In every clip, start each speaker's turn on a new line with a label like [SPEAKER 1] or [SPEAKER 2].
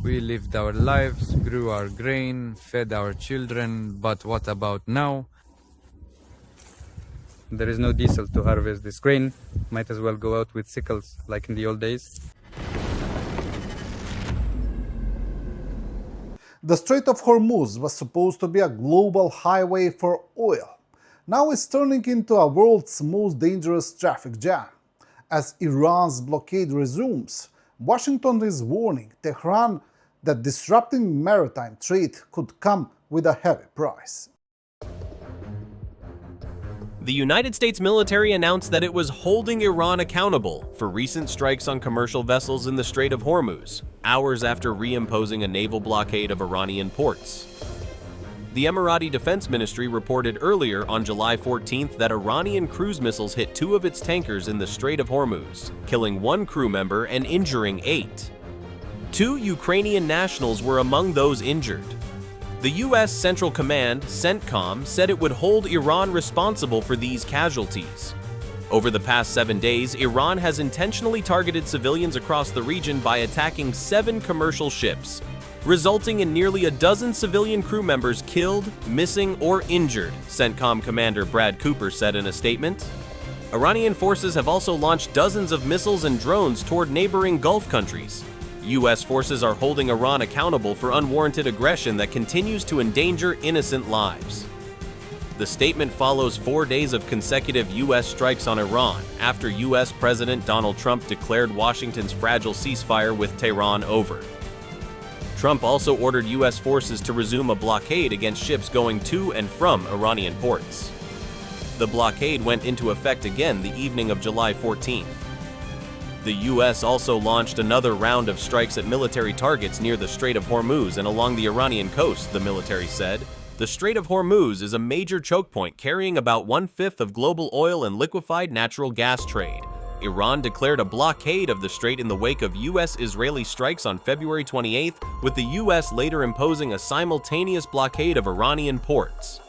[SPEAKER 1] We lived our lives, grew our grain, fed our children, but what about now? There is no diesel to harvest this grain. Might as well go out with sickles, like in the old days.
[SPEAKER 2] The Strait of Hormuz was supposed to be a global highway for oil. Now it's turning into a world's most dangerous traffic jam. As Iran's blockade resumes, Washington is warning Tehran that disrupting maritime trade could come with a heavy price.
[SPEAKER 3] The United States military announced that it was holding Iran accountable for recent strikes on commercial vessels in the Strait of Hormuz, hours after reimposing a naval blockade of Iranian ports. The Emirati Defense Ministry reported earlier on July 14th that Iranian cruise missiles hit 2 of its tankers in the Strait of Hormuz, killing 1 crew member and injuring 8. 2 Ukrainian nationals were among those injured. The U.S. Central Command, CENTCOM, said it would hold Iran responsible for these casualties. Over the past 7 days, Iran has intentionally targeted civilians across the region by attacking 7 commercial ships, resulting in nearly a dozen civilian crew members killed, missing, or injured, CENTCOM Commander Brad Cooper said in a statement. Iranian forces have also launched dozens of missiles and drones toward neighboring Gulf countries. U.S. forces are holding Iran accountable for unwarranted aggression that continues to endanger innocent lives. The statement follows 4 days of consecutive U.S. strikes on Iran after U.S. President Donald Trump declared Washington's fragile ceasefire with Tehran over. Trump also ordered U.S. forces to resume a blockade against ships going to and from Iranian ports. The blockade went into effect again the evening of July 14th. The U.S. also launched another round of strikes at military targets near the Strait of Hormuz and along the Iranian coast, the military said. The Strait of Hormuz is a major choke point carrying about 1/5 of global oil and liquefied natural gas trade. Iran declared a blockade of the strait in the wake of U.S.-Israeli strikes on February 28th, with the U.S. later imposing a simultaneous blockade of Iranian ports.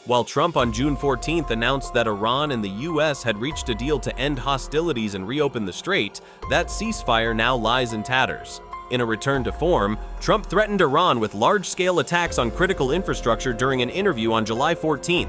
[SPEAKER 3] While Trump on June 14th announced that Iran and the U.S. had reached a deal to end hostilities and reopen the strait, that ceasefire now lies in tatters. In a return to form, Trump threatened Iran with large-scale attacks on critical infrastructure during an interview on July 14th.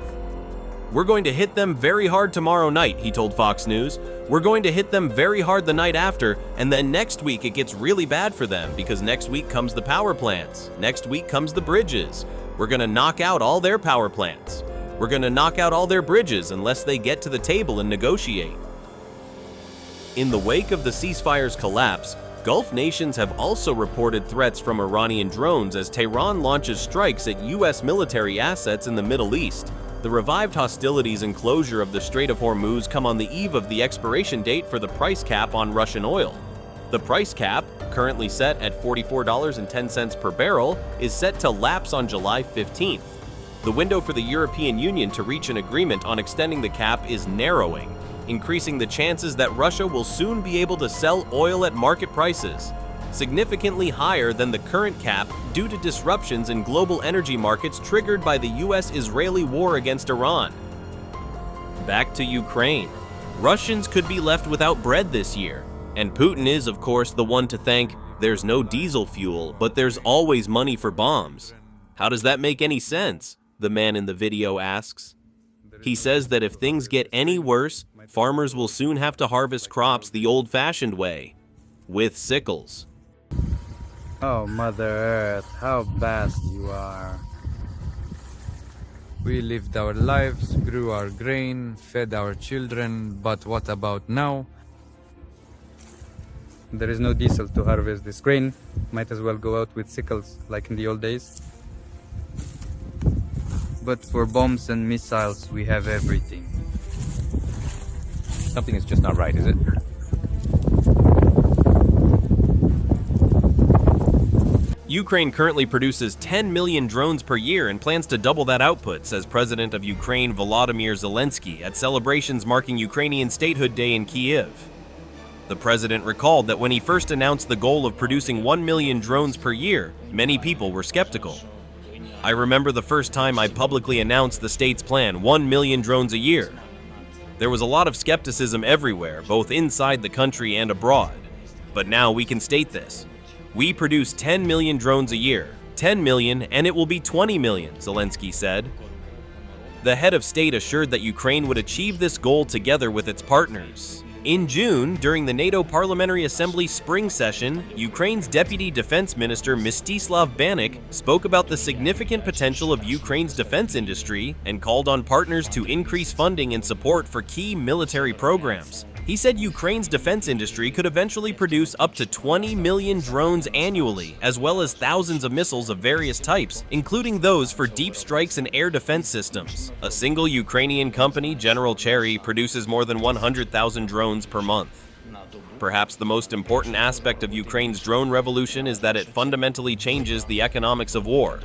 [SPEAKER 3] "We're going to hit them very hard tomorrow night," he told Fox News. "We're going to hit them very hard the night after, and then next week it gets really bad for them because next week comes the power plants. Next week comes the bridges. We're going to knock out all their power plants. We're going to knock out all their bridges unless they get to the table and negotiate." In the wake of the ceasefire's collapse, Gulf nations have also reported threats from Iranian drones as Tehran launches strikes at U.S. military assets in the Middle East. The revived hostilities and closure of the Strait of Hormuz come on the eve of the expiration date for the price cap on Russian oil. The price cap, currently set at $44.10 per barrel, is set to lapse on July 15th. The window for the European Union to reach an agreement on extending the cap is narrowing, increasing the chances that Russia will soon be able to sell oil at market prices, significantly higher than the current cap due to disruptions in global energy markets triggered by the U.S.-Israeli war against Iran. Back to Ukraine. Russians could be left without bread this year, and Putin is, of course, the one to thank. There's no diesel fuel, but there's always money for bombs. How does that make any sense? The man in the video asks. He says that if things get any worse, farmers will soon have to harvest crops the old-fashioned way, with sickles.
[SPEAKER 1] Oh, Mother Earth, how vast you are. We lived our lives, grew our grain, fed our children, but what about now? There is no diesel to harvest this grain. Might as well go out with sickles, like in the old days. But for bombs and missiles, we have everything.
[SPEAKER 4] Something is just not right, is it?
[SPEAKER 3] Ukraine currently produces 10 million drones per year and plans to double that output, says President of Ukraine Volodymyr Zelensky at celebrations marking Ukrainian Statehood Day in Kyiv. The president recalled that when he first announced the goal of producing 1 million drones per year, many people were skeptical. "I remember the first time I publicly announced the state's plan, 1 million drones a year. There was a lot of skepticism everywhere, both inside the country and abroad. But now we can state this. "We produce 10 million drones a year. 10 million, and it will be 20 million, Zelensky said. The head of state assured that Ukraine would achieve this goal together with its partners. In June, during the NATO Parliamentary Assembly spring session, Ukraine's Deputy Defense Minister Mstislav Banik spoke about the significant potential of Ukraine's defense industry and called on partners to increase funding and support for key military programs. He said Ukraine's defense industry could eventually produce up to 20 million drones annually, as well as thousands of missiles of various types, including those for deep strikes and air defense systems. A single Ukrainian company, General Cherry, produces more than 100,000 drones per month. Perhaps the most important aspect of Ukraine's drone revolution is that it fundamentally changes the economics of war.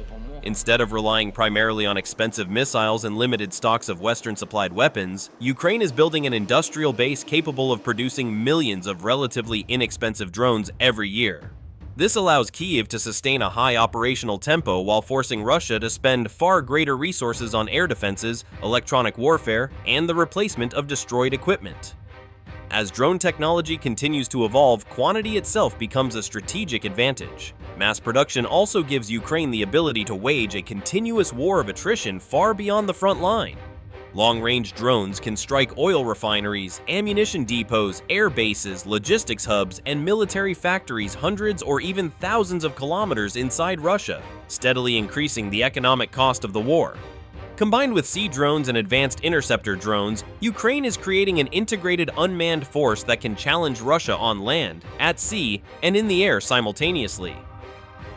[SPEAKER 3] Instead of relying primarily on expensive missiles and limited stocks of Western-supplied weapons, Ukraine is building an industrial base capable of producing millions of relatively inexpensive drones every year. This allows Kyiv to sustain a high operational tempo while forcing Russia to spend far greater resources on air defenses, electronic warfare, and the replacement of destroyed equipment. As drone technology continues to evolve, quantity itself becomes a strategic advantage. Mass production also gives Ukraine the ability to wage a continuous war of attrition far beyond the front line. Long-range drones can strike oil refineries, ammunition depots, air bases, logistics hubs, and military factories hundreds or even thousands of kilometers inside Russia, steadily increasing the economic cost of the war. Combined with sea drones and advanced interceptor drones, Ukraine is creating an integrated unmanned force that can challenge Russia on land, at sea, and in the air simultaneously.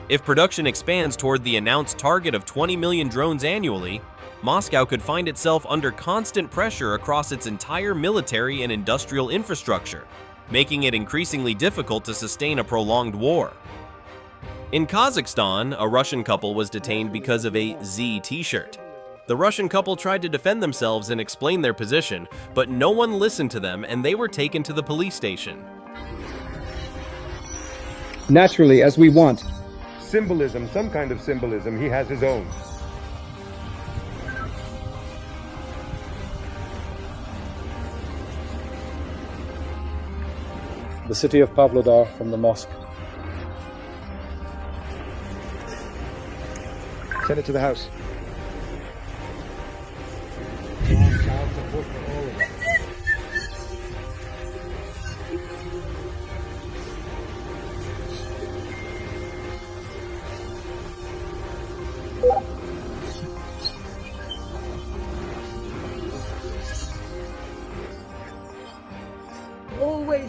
[SPEAKER 3] If production expands toward the announced target of 20 million drones annually, Moscow could find itself under constant pressure across its entire military and industrial infrastructure, making it increasingly difficult to sustain a prolonged war. In Kazakhstan, a Russian couple was detained because of a Z t-shirt. The Russian couple tried to defend themselves and explain their position, but no one listened to them and they were taken to the police station.
[SPEAKER 4] Naturally, as we want.
[SPEAKER 5] Symbolism, some kind of symbolism, he has his own.
[SPEAKER 4] The city of Pavlodar from the mosque.
[SPEAKER 5] Send it to the house.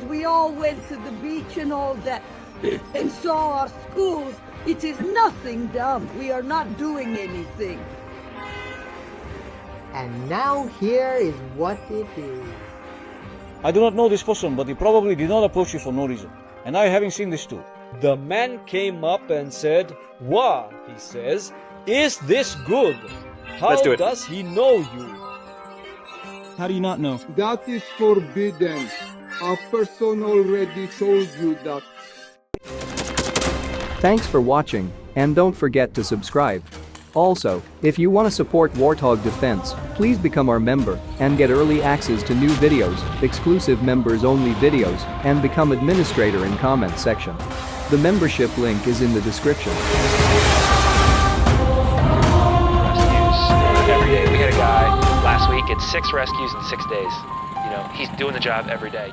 [SPEAKER 6] We all went to the beach and all that, and saw our schools. It is nothing dumb. We are not doing anything.
[SPEAKER 7] And now here is what it is.
[SPEAKER 8] I do not know this person, but he probably did not approach you for no reason. And I haven't seen this too.
[SPEAKER 9] The man came up and said, "Wow," he says, "is this good? How does he know you?"
[SPEAKER 8] How do you not know?
[SPEAKER 10] That is forbidden. A person already told you that.
[SPEAKER 11] Thanks for watching, and don't forget to subscribe. Also, if you want to support Warthog Defense, please become our member and get early access to new videos, exclusive members-only videos, and become administrator in comment section. The membership link is in the description.
[SPEAKER 12] Rescues every day. We had a guy last week, it's 6 rescues in 6 days. You know, he's doing the job every day.